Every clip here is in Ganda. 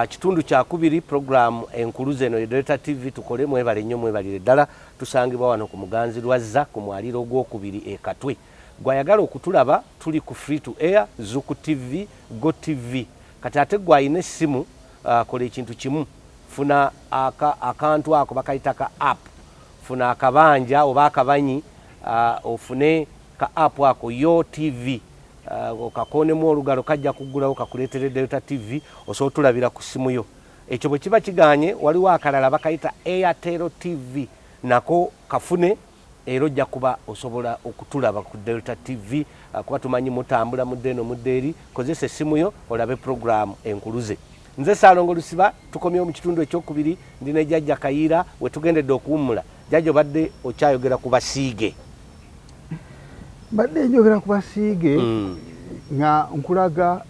Kitundu kya kubiri program enkuluze no Delta TV tukole mwebale nnyo mwebalire ddala tusangibwa wano ku Muganzi Lwazza ku mwaliro gw'okubiri Katwe. Gwayagala okutulaba tuli ku free to air Zuku TV, Go TV. Kati ate gwayina essimu kola ekintu kimu. Funa akantu ako bakayitaka app. Funa akabanja oba akabanyi ofune ka app ako Yo TV. Okakonemu olugalo kajja kugulawo kakuleetere Delta TV osobola tulabira ku simu yo. Ekyo bwe kiba kiganye waliwo akalala bakayita Airtel TV nako kafune era ojja kuba osobola okutulaba ku Delta TV kuba tumanyi mutambula muddeno muddeeri kozesa essimu yo olabe program enkuluze. Nze Salongo Lusiba tukomyewo mu kitundu ekyokubiri ndina Jjajja Kayiira we tugendedde okuwummula. Jjajja badde okyayogera ku basiige. Badde njogera ku basiige nga nkulaga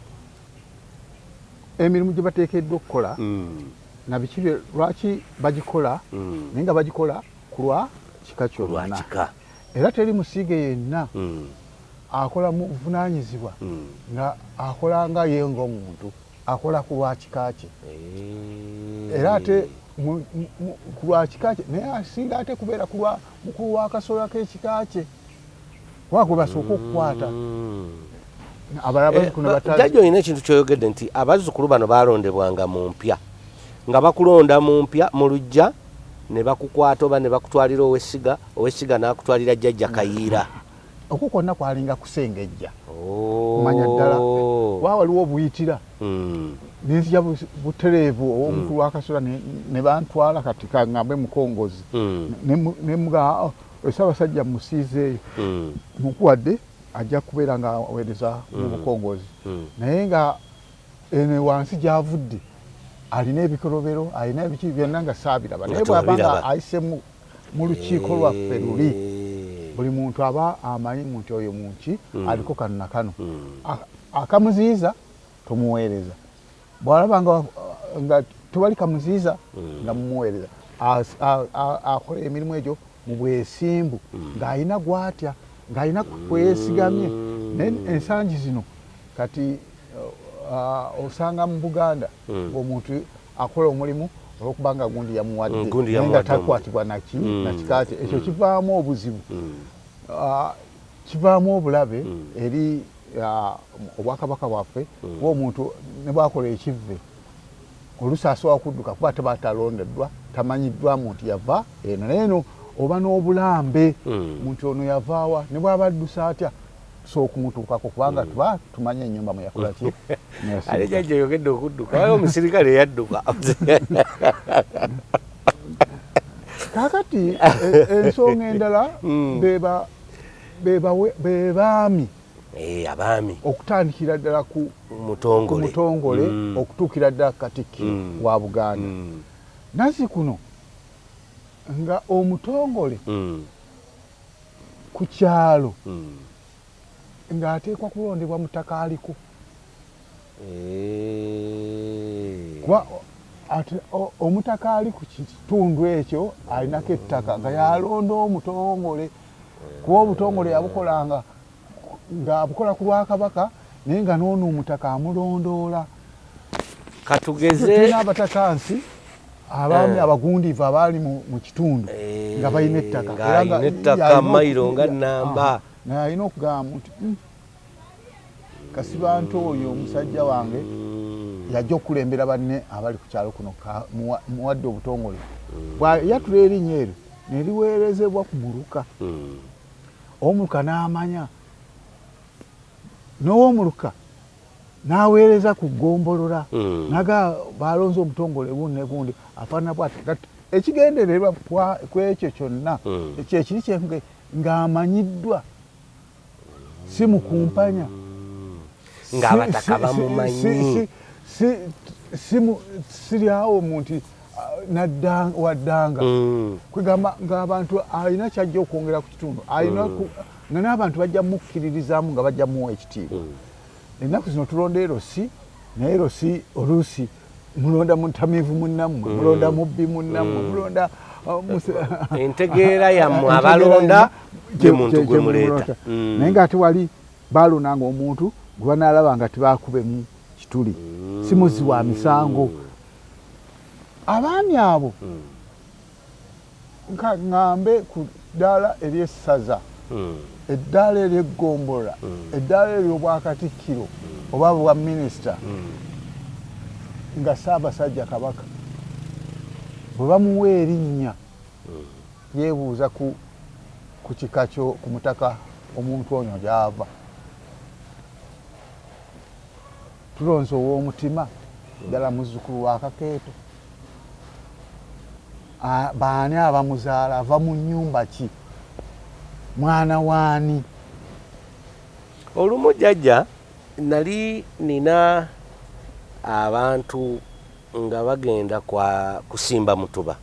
emirimu gye bateekeddwa okukola na biki lwaki bagikola naye nga bagikola ku lwa kika kyonna era teri musiige yenna akola mu buvunaanyizibwa nga akola nga ye ng'omuntu akola ku lwa kika kye era ate ku lwa kika kye naye asinga ate kubeera ku lwa mukulu w'akasolya k'ekika kye wako basooka okukwata Jjajja olina ekintu kyoyogedde nti abazzukulu bano balondebwanga mu mpya nga bakulonda mu mpya mu lujja ne bakukwata oba ne bakutwalira owessiga n'akutwalira Jjajja Kayiira. Okwo kwonna kwalinga kusengejja kumanya ddala waliwo obuyitira nenzija butereevu ow'omukulu w'akasolya ne bantwala kati kangambe mukongozi ne muga Ssaabasajja musiizeeyo mukuwadde ajja kubeera nga aweereza mu bukongozi naye nga ene wansi gy'avudde alina ebikolobero alina ebiki byonna nga saabiraba naye bw'aba nga ayise mu lukiiko lwaffe luli buli muntu aba amanyi nti oyo munki aliko kano na kano akamuziyiza tumuweereza bw'alaba nga tewali kamuziyiza nga mumuweereza akola emirimu egyo mu bwesimbu ng'alina gwatya ng'alina kweyeesigamye naye ensangi zino kati osanga mu Buganda ng'omuntu akola omulimu olw'okuba nga gundi yamuwadde naye nga takwatibwa na kika kye ekyo kivaamu obuzibu kivaamu obulabe eri obwakabaka bwaffe bw'omuntu ne bwakola ekivve oluusi asobola kudduka kuba teba talondeddwa tamanyiddwamu nti yava eno naye eno oba n'obulambe muntu ono yavaawa ne bw'aba addusa atya so okumutuukako kubanga tuba tumanye ennyumba mwe yakola ki ate Jjajja yogedde okudduka wayo omusirikale yadduka kaakati ensonga endala be baami abaami okutandikira ddala ku mutongole okutuukira ddala Katikkiro wa Buganda nazi kuno nga omutongole ku kyalo ng'ateekwa kulondebwa mu ttaka aliko omutaka ali ku kitundu ekyo alinako ettaka nga yalonda omutongole kuba obutongole yabukolanga ng'abukola ku Lwakabaka naye nga n'ono omutaka amulondoola katugeze n'abatakansi abaami abagundiivu abaali mu kitundu nga balina ettaka mayiro nga nnamba naye alina okugamba nti Kasibantu oyo omusajja wange yajja okulembera banne abali ku kyalo kuno muwadde obutongole yatula erinnya eryo ne liweerezebwa ku Muluka Omuluka n'amanya n'Omuluka n'aweereza ku Ggombolola naga balonze omutongole gundi ne gundi afaanana bw'ati ekigendererwa ku ekyo kyonna kyekiri kye ng'amanyiddwa si mukumpanya ng'abataka bamumanyi siryawo muntu waddanga kwegamba ng'abantu alina kyajja okwongera ku kitundu alina nga n'abantu bajja mukkiririzamu nga bajja muwa ekitiibwa ennaku zino tulonda erosi naye erosi oluusi mulonda mutamiivu munnammwe mulonda mubbi munnammwe mulonda entegeera yammwe abalonda gye muntu gwe muleeta naye ng'ate wali balonanga omuntu gwe banaalaba nga tebakubemu kituli si muzzi wa misango abaami abo ngambe ku ddaala ery'essaza eddaala ery'eggombolola eddaala ery'obwakatikkiro oba bwa minisita nga Ssaabasajja Kabaka bwe bamuwa erinnya yeebuuza ku kika kyo ku mutaka omuntu onyo gy'ava tulonze ow'omutima ddala muzzukulu wa Kakeeto baani abamuzaala ava mu nnyumba ki mwana waani olumu jjajja nali nina abantu nga bagenda kusimba mutuba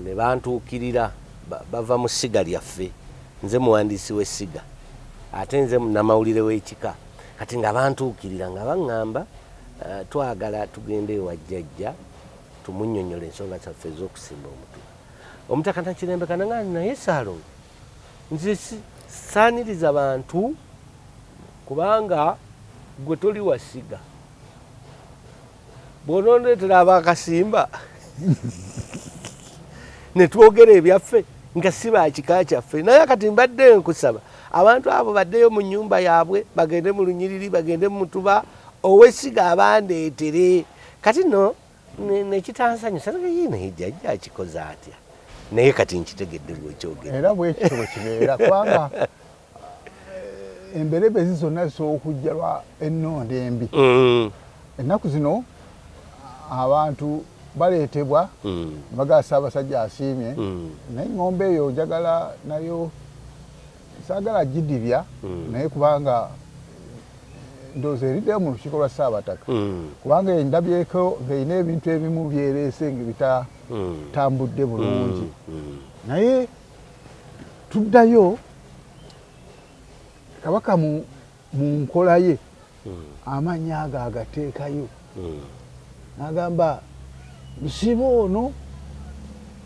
ne bantuukirira bava mu ssiga lyaffe nze muwandiisi w'essiga ate nze namawulire w'ekika kati nga bantuukirira nga baŋŋamba twagala tugende ewa jjajja tumunnyonnyola ensonga zaffe ez'okusimba omutuba omutaka Nakirembe Kanangani naye Saalongo nze saaniriza bantu kubanga gwe toli wasiga bw'onondeetera abakasimba ne twogera ebyaffe nga si bakika kyaffe naye kati mbadde nkusaba abantu abo baddeyo mu nnyumba yaabwe bagende mu lunyiriri bagende mu mutuba ow'essiga abandeetere kati no nekitansanyusa naye jjajja akikoze atya naye kati nkitegedde bwekyogera era bwekityo bwe kibeera kubanga emberebezi zonna zisobola okujja lwa ennonda embi ennaku zino abantu baleetebwa bagaa Ssaabasajja asiimye naye ng'ombe eyo njagala nayo saagala gidibya naye kubanga ndowooza eriddeyo mu lukiiko lwa Ssaabataka kubanga endabyeko ng'erina ebintu ebimu byereese nga bitatambudde bulungi naye tuddayo Kabaka mu nkola ye amannya ago agateekayo n'agamba musiba ono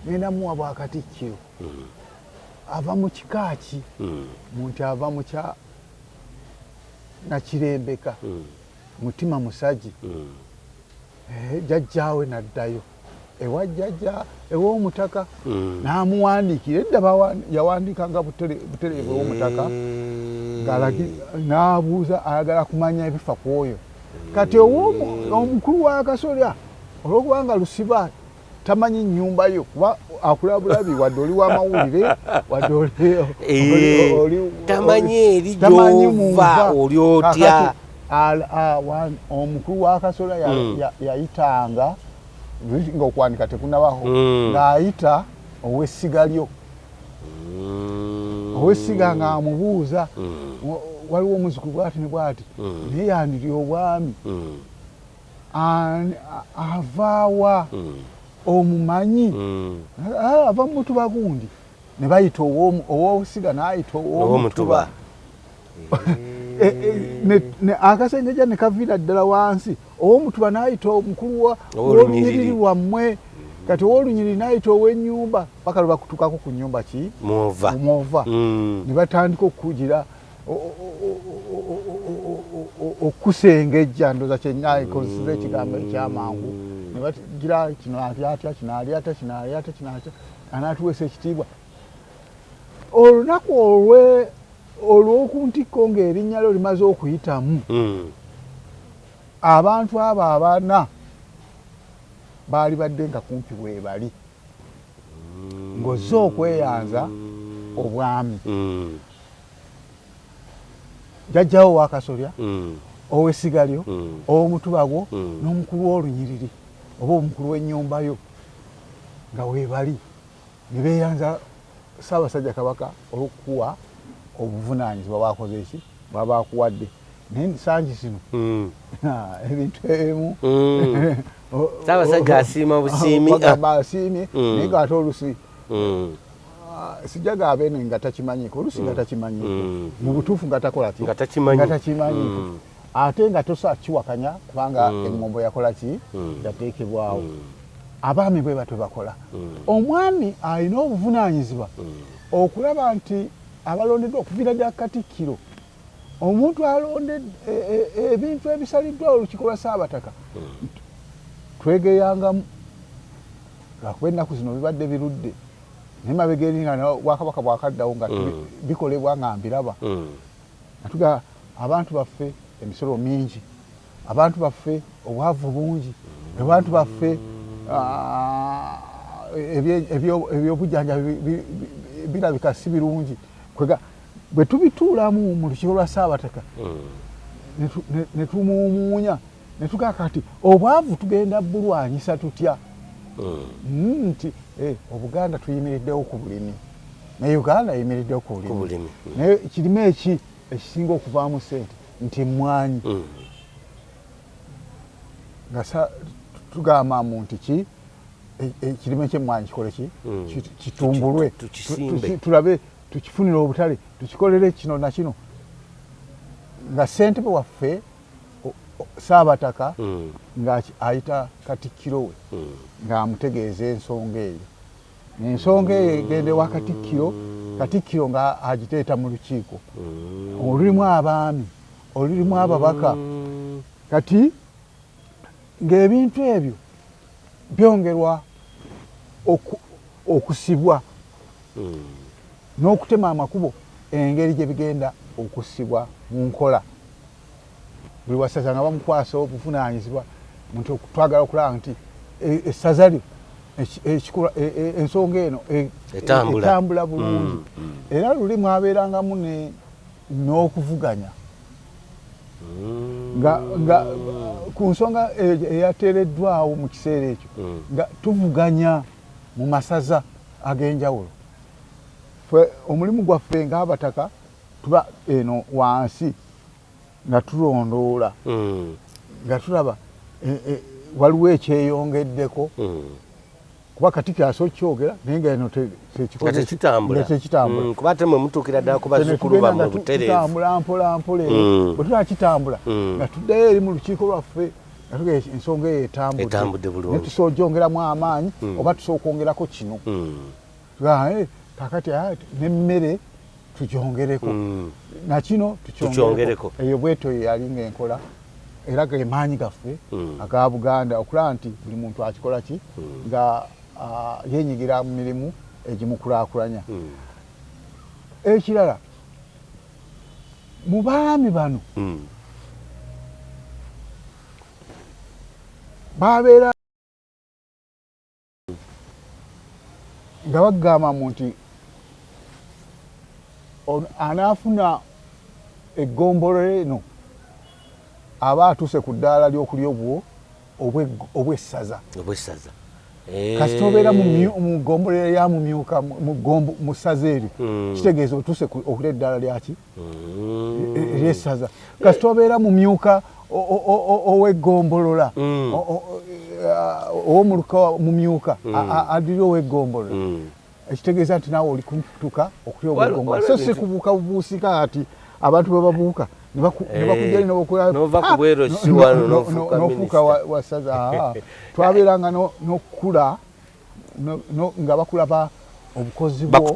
ngenda muwa Bwakatikkiro ava mu kika ki muntu ava mu kya Nakirembeka mutima musagi jjajjaawe naddayo ewa jjajja ew'omutaka n'amuwandiikira edda yawandiikanga butereevu ew'omutaka n'abuuza ayagala kumanya ebifa ku oyo kati omukulu wa Kasolya olwokubanga Lusiba tamanyi nnyumba yo kuba akulabulabi wadde oli w'amawulire wadde oli tamanyi eri gy'ova oli otya omukulu wa Kasolya yayitanga nga okuwanika tekunabaho ng'ayita ow'essiga lyo ow'essiga ng'amubuuza waliwo omuzukulu bw'ati ne bw'ati naye yandiri obwami avaawa omumanyi ava mu mutuba gundi ne bayita ow'essiga n'ayita ow'omutuba akasengeja ne kaviira ddala wansi ow'omutuba n'ayita omukulu w'olunyiriri lwammwe kati ow'olunyiriri n'ayita ow'ennyumba paka lwe bakutukako ku nnyumba ki muva ne batandika okugira okusengejja ndoza kyenaikozesa ekigambo ekyamangu ne bagira kino atyatya kino alyata kino alyata kino atya anaatuweesa ekitiibwa olunaku olw'okuntikko ng'erinnya lyo limaze okuyitamu abantu abo abana baali badde nga kumpi weebali ng'ozze okweyanza obwami jjajjawo wa Kasolya ow'essiga lyo ow'omutuba gwo n'omukulu w'olunyiriri oba omukulu w'ennyumba yo nga weebali ne beeyanza Ssaabasajja Kabaka olw'okukuwa obuvunaanyizibwa bwakoze eki bwaba bakuwadde naye sangi zino ebintu ebimu Ssaabasajja asiima busiimi bagamba asiimye naye ng'ate olusi sijaga abeene nga takimanyiko olusi nga takimanyiko mu butuufu nga takola ki nga takimanyiko ate nga tosa kiwakanya kubanga eŋŋombo yakola ki yateekebwawo abaami bwe batwe bakola omwami alina obuvunaanyizibwa okulaba nti abalondeddwa okuviira ddala Katikkiro omuntu alonde ebintu ebisaliddwa olukiiko lwa Ssaabataka twegeyangamu lwakuba ennaku zino bibadde birudde nemabega eri nga Bwakabaka bwakaddawo nga bikolebwa nga mbiraba natuga abantu baffe emisolo mingi, abantu baffe obwavu bungi, abantu baffe ebyobujjanja birabika si birungi. Bwe tubituulamu mu lukiiko lwa Ssaabataka ne tumuumuunya ne tugaa kati obwavu tugenda bulwanyisa tutya nti Obuganda tuyimiriddewo ku bulimi ne Uganda yimiriddewo ku bulimi naye kirime eki ekisinga okuvaamu ssente nti emmwanyi nga tugamba muntu ki ekirime ky'emmwanyi kikole ki kitumbulwe tulabe tukifunire obutale tukikolere kino na kino nga ssentebe waffe Ssaabataka nga ayita Katikkiro we ng'amutegeeza ensonga eyo. Ensonga eyo egende wa Katikkiro, Katikkiro nga agiteeta mu lukiiko olulimu abaami olulimu ababaka kati ng'ebintu ebyo byongerwa okusibwa n'okutema amakubo engeri gye bigenda okusibwa mu nkola. Buli wasaza nga bamukwasa obuvunaanyizibwa muntu twagala okulaba nti essaza lyo ensonga eno etambula bulungi era luli mwabeerangamu n'okuvuganya nga ku nsonga eyateereddwawo mu kiseera ekyo nga tuvuganya mu masaza ag'enjawulo. Ffe omulimu gwaffe ng'Abataka tuba eno wansi nga tulondoola nga tulaba waliwo ekyeyongeddeko kuba Katikkiro asobola kyogera naye nga eno tekitambula kuba ate mwe mutuukira ddala ku bazzukulu bammwe butereevu tutambula mpola mpola bwe tunakitambula nga tuddayo eri mu lukiiko lwaffe nga tuga ensonga eyo etambudde bulungi ne tusobola gyongeramu amaanyi oba tusobola kwongerako kino kakati n'emmere tugyongereko nakino tukyongereko. Eyo bwetyo yali ng'enkola era ge maanyi gaffe aga Buganda okulaba nti buli muntu akikola ki nga yenyigira mu mirimu egimukulaakulanya. Ekirala mu baami bano babeera nga bagamba nti anaafuna eggombolola eno aba atuuse ku ddaala ly'okulya obwessaza kasita obeera mu ggombolola ya mumyuka mu ssaza eryo kitegeeza otuuse okulya eddaala lyaki eryessaza. Kasita obeera mu myuka ow'eggombolola ow'omuluka mu myuka adiri ow'eggombolola ekitegeeza nti naawe oli kutuka okulya obweggombolola so si kubuuka bubuusika ati abantu bwe babuuka ne bakujja nova ku bwerosi wano n'ofuuka wassaza twabeeranga n'okukula nga bakulaba obukozi bwo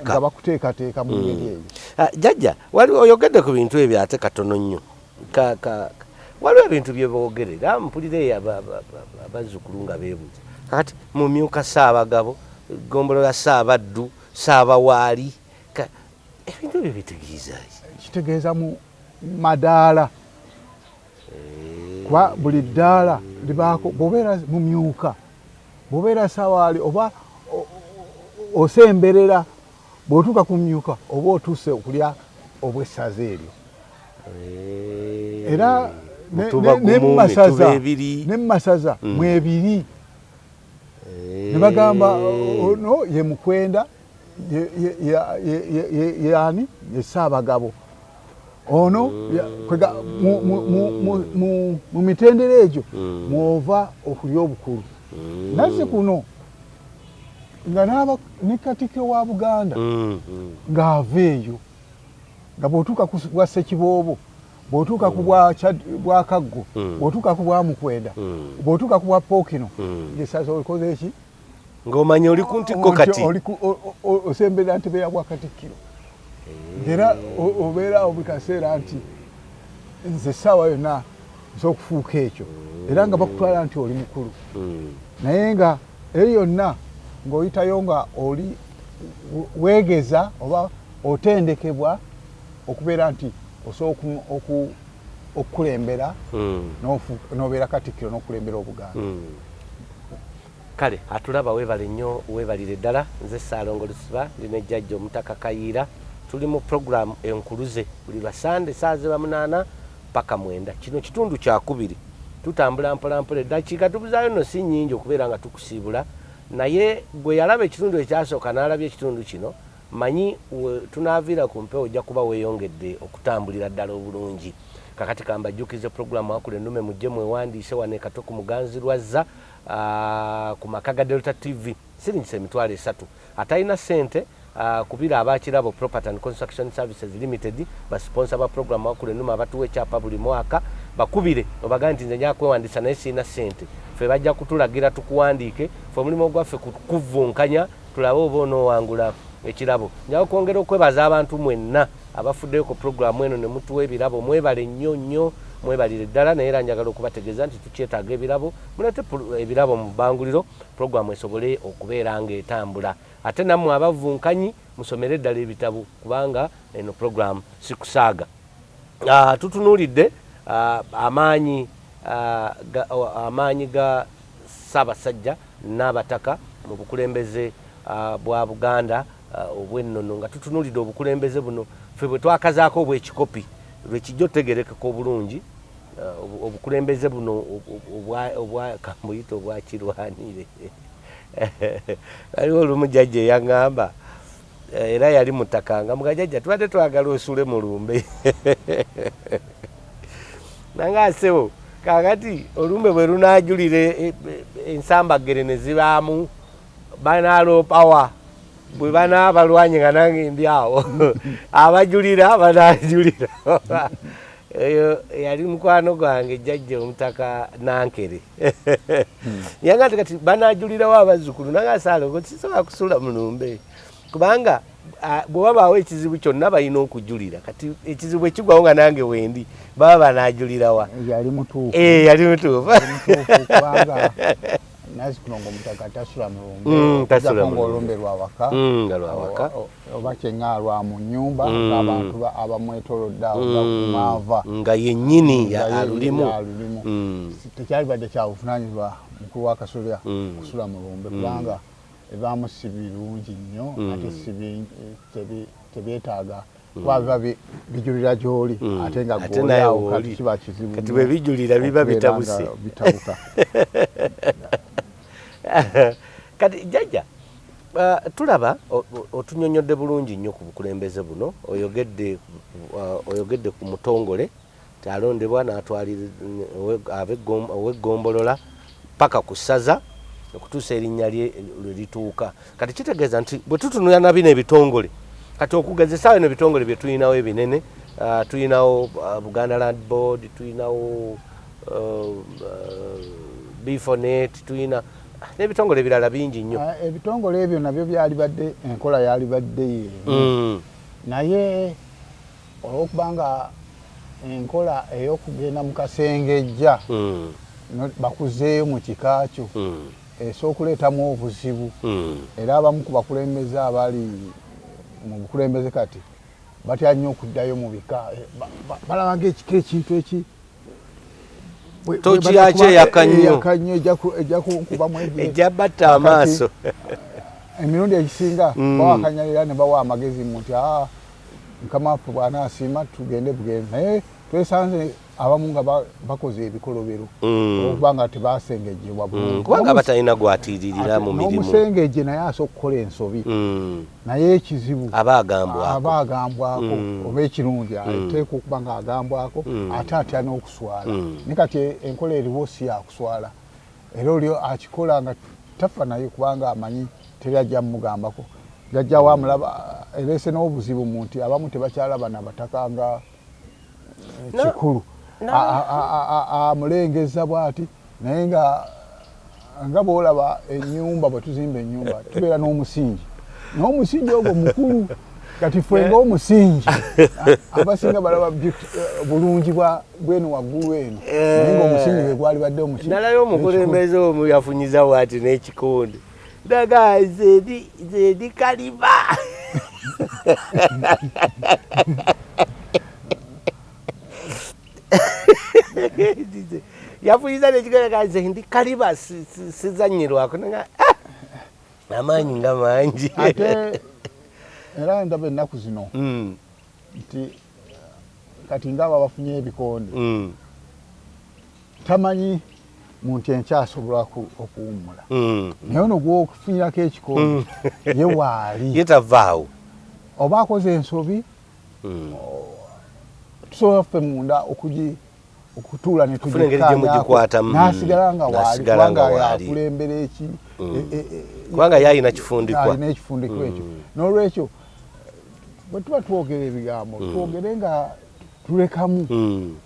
nga bakuteekateeka mu ngeri eyo. Jjajja oyogedde ku bintu ebyo ate katono nnyo waliwo ebintu bye boogerera mpulire abazzukulu nga beebuuza kakati mu myuka Ssaabagabo Gombolola Ssaabaddu Ssaabawaali ebintu ebyo bitegeeza kitegeeza mu madaala kuba buli ddaala libaako bw'obeera mu myuka bw'obeera Ssaabawaali oba osemberera bw'otuuka ku myuka oba otuuse okulya obwessaza eryo era ne mu masaza mwebiri ne bagamba ono ye Mukwenda yani ye Ssaabagabo ono mu mitendera egyo mwova okulya obukulu nazze kuno nga ne Katikkiro wa Buganda ng'ava eyo nga bw'otuuka ku bwa Ssekiboobo bw'otuuka ku bwa Kaggo bw'otuuka ku bwa Mukwenda bw'otuuka ku bwa Pookino ng'essaza olikoze eki ng'omanya oli ku ntikko kati osemberera ntebe ya bwa Katikkiro era obeera buli kaseera nti nze essaawa yonna okufuuka ekyo era nga bakutwala nti oli mukulu naye nga eyo yonna ng'oyitayo nga oli weegeza oba otendekebwa okubeera nti osobola okukulembera n'obeera katikkiro n'okulembera Obuganda. Kale atulaba weebale nnyo weebalire ddala nze Ssaalongo Lusiba ndi ne Jjajja Omutaka Kayiira tuli mu program enkuluze buli Basande saa ze 8 paka 9 kino kitundu kyakubiri tutambula mpolampola eddakiika tubuzaayo nno si nnyingi okubeera nga tukusiibula naye gwe yalaba ekitundu ekyasooka n'alabye ekitundu kino manyi tunaaviira ku mpewo ojja kuba weeyongedde okutambulira ddala obulungi kakati kambajjukize programu wakula ennume mujje mwewandiise wane Kato ku Muganzirwazza ku maka ga Delta TV siringisa emitwalo 3 atalina ssente kubira abakirabo Property and Construction Services Limited basponsor ba programu wakula ennume abatuwa ekyapa buli mwaka bakubire obaga nti nze nja kwewandiisa naye sirina ssente ffe bajja kutulagira tukuwandiike ffe omulimu gwaffe kuvunkanya tulabe oba onoowangula ekirabo njawo kwongera okwebaza abantu mwenna abafuddeyo ku programu eno ne mutuwa ebirabo mwebale nnyo mwebalire ddala naye era njagala okubategeeza nti tukyetaaga ebirabo mulete ebirabo mu bbanguliro programu esobole okubeera ng'etambula ate nammwe abavunkanyi musomere ddala ebitabo kubanga eno programu sikusaaga tutunuulidde amaanyi ga Ssaabasajja n'abataka mu bukulembeze bwa Buganda obwennono nga tutunuulidde obukulembeze buno ffe bwe twakazaako obwekikopi lwekijja otegerekeko obulungi obukulembeze buno obwakambuyita obwakirwanire aliwo olumu Jjajja eyaŋŋamba era yali mutaka nga muga Jjajja tubadde twagala osule mu lumbe nange asewo kakati olumbe bwe lunaajulire ensambagere ne zibaamu banaaloopawa bwe banaabalwanye nga nange ndi awo abajulira banaajulira eyo yali mukwano gwange Jjajja Omutaka Nankere yanga nti kati banaajulirawo abazzukulu nange Ssaalongo sisobola kusula mu lumbe kubanga bwe babaawo ekizibu kyonna balina okujulira kati ekizibu ekigwawo nga nange wendi baba banaajulirawa yali mutuufu yali mutuufu kubanga Nazikulongo Omutaka tasula mu lumbe olumbe lwawaka oba kyeŋŋaalwa mu nnyumba ng'abantu abamwetoolodde awo gakumaava nga yennyini alulimu tekyali badde kyabuvunaanyizibwa mukulu wa Kasolya kusula mu lumbe kubanga ebaamu si birungi nnyo ate tebyetaaga kuba biba bijulira gy'oli ate nga gw'oliawo kati kiba kizibu kati bwe bijulira biba bitabuse bitabuka kati Jjajja tulaba otunyonyodde bulungi nnyo ku bukulembeze buno oyogedde ku mutongole alondebwa n'atwalira ow'eggombolola paka ku ssaza okutuusa erinnya lye lwe lituuka kati kitegeeza nti bwe tutunula na bino ebitongole kati okugezesaawo bino ebitongole bye tulinawo ebinene tulinawo Buganda Land Board tulinawo Bifonet tulina n'ebitongole ebirala bingi nnyo ebitongole ebyo nabyo byali badde enkola yali badde naye olwokubanga enkola ey'okugenda mu kasengejja bakuzeeyo mu kika kyo esookuleetamu obuzibu era abamu ku bakulembeze abali mu bukulembeze kati batya nnyo okuddayo mu bika balabanga ekika ekintu eki toki yakyo eyakannyo ejja kubamu ejja batta amaaso emirundi egisinga bawakanyalira ne bawa amagezi mu nti mukama waffe bw'anaasiima tugende bugende naye twesanze abamu nga bakoze ebikolobero okubanga tebasengejjebwa bulungi kubanga batalina gwatiiririra mu mirimu n'omusengejje naye asobola okukola ensobi naye ekizibu aba agambwako oba ekirungi ateeka okuba nga agambwako ate atya n'okuswala ne kati enkola eriwo si yakuswala era oli akikola nga tafa naye kubanga amanyi teri ajja mumugambako jjajjawo amulaba ereese n'obuzibu mu nti abamu tebakyalaba nabataka nga kikulu amulengeza bw'ati naye nga bw'olaba ennyumba bwe tuzimba ennyumba tubeera n'omusingi ogwo mukulu kati fwenga omusingi abasinga balaba bulungi bwenu waggulu eno naye ng'omusingi gwe gwali badde omusingi nalayo omukulembeze omu yafunyiza bw'ati n'ekikonde ndaga zedi kaliba yafunyiza n'ekikonde ndi kaliba sizanyirwako nga amaanyi nga mangi ate era ndaba ennaku zino nti kati ngaabo abafunye ebikonde tamanyi muntu enkyasobola okuwummula naye ono gwokufunirako ekikonde ye waali yetavaawo oba akoze ensobi tusobola ffe munda okutuula ne tugikkaanyaako n'asigala nga waali kubanga yakulembera eki kubanga yalina kifundikwa ekyo n'olwekyo bwe tuba twogera ebigambo twogere nga tulekamu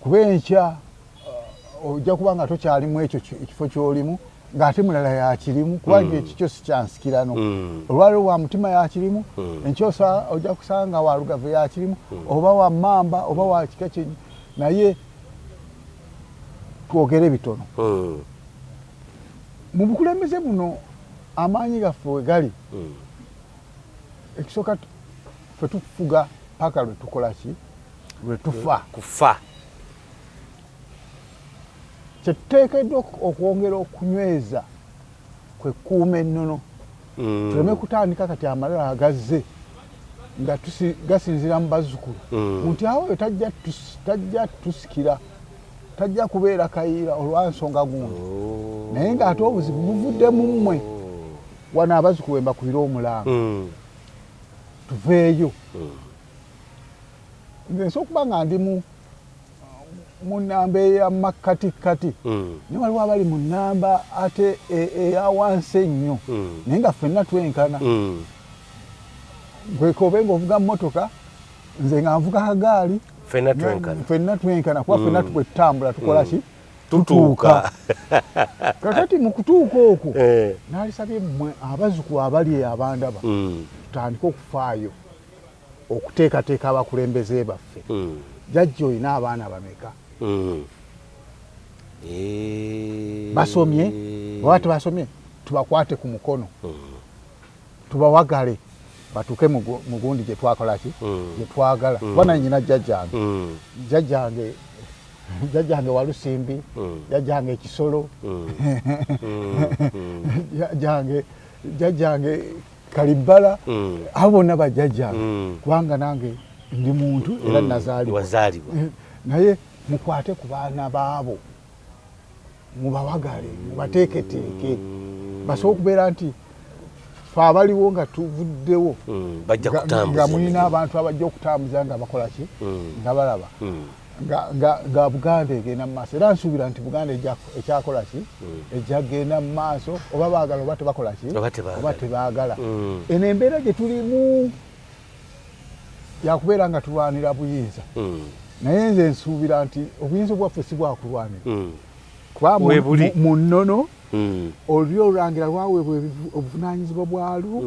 kuba enkya ojja kuba nga tokyalimu ekyo ekifo ky'olimu ng'ate mulala yakirimu kubanga ekikyo sikyansikirano olwaliwo wa mutima yakirimu enkyosa ojja kusanga wa Lugave yakirimu oba wa Mmamba oba wa kika kye naye twogere bitono mu bukulembeze buno amaanyi gaffe we gali ekisooka ffe tufuga paka lwe tukola ki lwe kufa kyetuteekeddwa okwongera okunyweza kwe kuuma ennono tuleme kutandika kati amalala agazze nga gasinzira mu bazzukulu nti awo oyo tajja tusikira tajja kubeera kayiira olwansonga gundi naye ng'ate obuzibu buvudde mu mmwe wano abazzukulu we mbakubira omulanga tuveeyo nze nsobola okuba nga ndi mu nnamba ey'amakkatikati naye waliwo abali mu nnamba ate eya wansi ennyo naye nga ffenna twenkana gwekobe ng'ovuga mmotoka nze nga nvuga kagaali ffenna twenkana kuba ffenna bwe tutambula tukola ki tutuuka kakati mu kutuuka okwo naalisabye mmwe abazzukulu abali abandaba tutandike okufaayo okuteekateeka abakulembeze baffe jjajja olina abaana bameka basomye oba tebasomye tubakwate ku mukono tubawagale batuuke mu gundi gye twakola ki gye twagala kuba nanyina jjajjange Walusimbi jjajjange Kisolo jjajjange Kalibala abo bonna bajjajjange kubanga nange ndi muntu era nazaalibwa naye mukwate ku baana baabo mubawagale mubateeketeeke basobola okubeera nti fe abaliwo nga tuvuddewo nga mulina abantu abajja okutambuza nga bakola ki nga balaba nga Buganda egenda mu maaso era nsuubira nti Buganda ekyakola ki ejjagenda mu maaso oba baagala oba tebakola ki oba tebaagala eno embeera gye tulimu yakubeera nga tulwanira buyinza naye nze nsuubira nti obuyinza bwaffe si bwakulwanira kuba mu nnono oluli olulangira lwaweebwa obuvunaanyizibwa bwalwo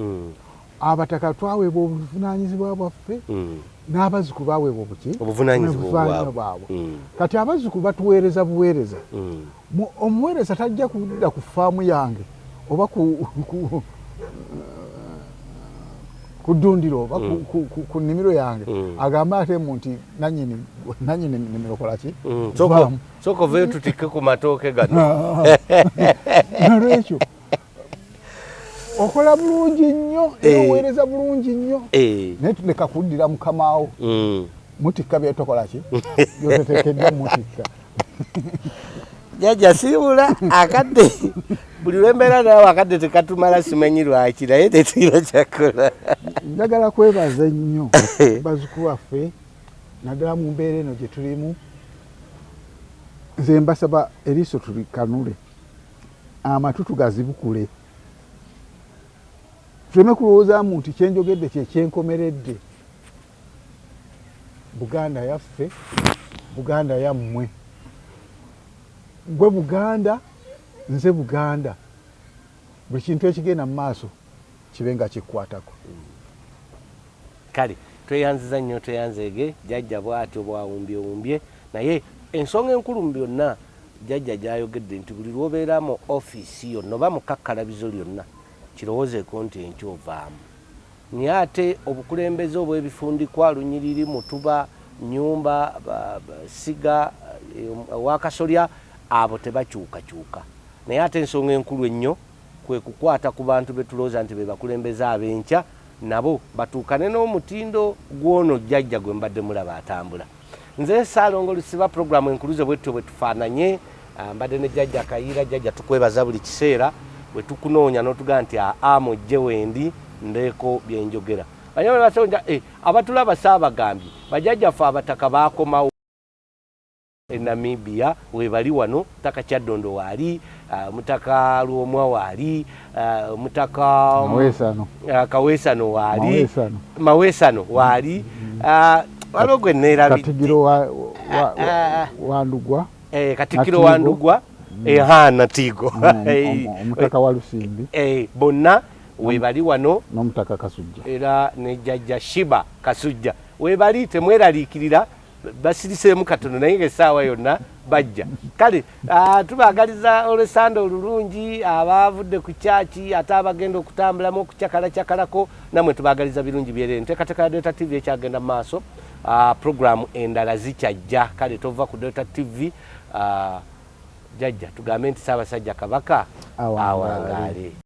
abataka twaweebwa obuvunaanyizibwa bwaffe n'abazzukulu baweebwa obuvunaanyizibwa bwabwe kati abazzukulu batuweereza buweereza omuweereza tajja kudda ku faamu yange oba ku ddundiro oba ku nnimiro yange agambe ate mu nti nanyini nnimiro kola ki sooka oveeyo tutikke ku matooke gano nolwekyo okola bulungi nnyo oweereza bulungi nnyo naye tuleka kuddira mukamaawo mutikka byetokola ki byoteteekeddwa mutikka jjajja siibula akadde buli lwembeera naawe akadde tekatumala simanyi lwaki naye tetuyina kyakola njagala kwebaza nnyo bazzukulu waffe naddala mu mbeera eno gye tulimu nze mbasaba eriiso tulikanule amatu tugazibukule tuleme kulowoozaamu nti kyenjogedde kyekyenkomeredde Buganda yaffe Buganda yammwe gwe Buganda nze Buganda buli kintu ekigenda mu maaso kibe nga kikkwatako kale tweyanziza nnyo tweyanzeege jjajja bw'atyo bwawumbye naye ensonga enkulu mu byonna jjajja gy'ayogedde nti buli lw'obeera mu ofiisi yonna oba mu kakkalabizo lyonna kirowoozeeko nti enkyovaamu naye ate obukulembeze obw'ebifundikwa Lunyiriri Mutuba Nyumba Siga Wakasolya abo tebakyukakyuka naye ate ensonga enkulu ennyo kwe kukwata ku bantu betulooza nti be bakulembeze ab'enkya nabo batuukane n'omutindo gw'ono jjajja gwe mbadde mulaba atambula. Nze Ssaalongo Lusiba programu enkuluze bwetyo bwe tufaananye mbadde ne jjajja Kayiira. Jjajja tukwebaza buli kiseera bwe tukunoonya n'otugaa nti mujje wendi ndeeko bye njogera. Banyama basonja abatulaba Ssaabagambye bajjajjaffe abataka baakomawo Namibia webali wano Mutaka Kyaddondo waali Mutaka Luomwa waali Mutaka Kaweesano waali Maweesano waali walogwe neerabidde Katigiro Wandugwa Katikiro Wandugwa Natigo Omutaka wa Lusimbi bonna webali wano n'Omutaka Kasujja era ne Jjajja Shiba Kasujja webali temweraliikirira basiriseemu katono naye ng'essaawa yonna bajja. Kale tubaagaliza olwesanda olulungi abavudde ku kyaki ate abagenda okutambulamu okucyakalacakalako nammwe tubaagaliza birungi byerere. Nteekateeka ya Delta TV ekyagenda mu maaso programu endala zikyajja. Kale tova ku Delta TV jjajja tugambe nti Ssaabasajja Kabaka awangaale.